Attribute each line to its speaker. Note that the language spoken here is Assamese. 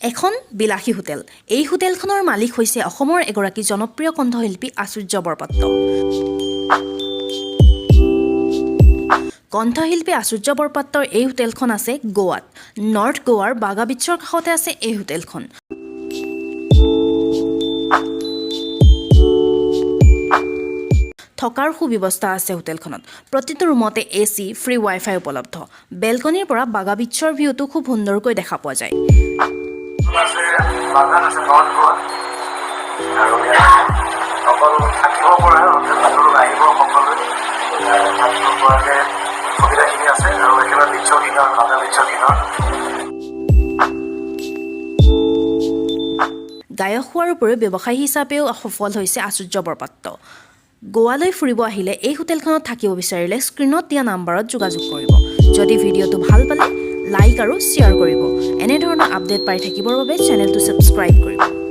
Speaker 1: এখন বিলাসী হোটেল। এই হোটেলখনৰ মালিক হৈছে অসমৰ এগৰাকী জনপ্ৰিয় কণ্ঠশিল্পী আচুৰ্য বৰপাত্ৰ। কণ্ঠশিল্পী আচুৰ্য বৰপাত্ৰৰ এই হোটেলখন আছে গোৱাত। নৰ্থ গোৱাৰ বাগা বিচৰ কাষতে আছে এই হোটেলখন। থকাৰ সুব্যৱস্থা আছে হোটেলখনত। প্ৰতিটো ৰুমতে AC, ফ্ৰী ৱাইফাই উপলব্ধ। বেলকনিৰ পৰা বাগা বিচৰ ভিউটো খুব সুন্দৰকৈ দেখা পোৱা যায়। গায়ক হোৱাৰ উপৰিও ব্যৱসায়ী হিচাপেও সফল হৈছে আচুৰ্য বৰপাত্ৰ। গোৱালৈ ফুৰিব আহিলে এই হোটেলখনত থাকিব বিচাৰিলে স্ক্ৰীনত দিয়া নাম্বাৰত যোগাযোগ কৰিব। যদি ভিডিঅ'টো ভাল পালে লাইক আৰু শ্বেয়াৰ কৰিব। এনেধৰণৰ আপডেট পাই থাকিবৰ বাবে চেনেলটো ছাবস্ক্ৰাইব কৰিব।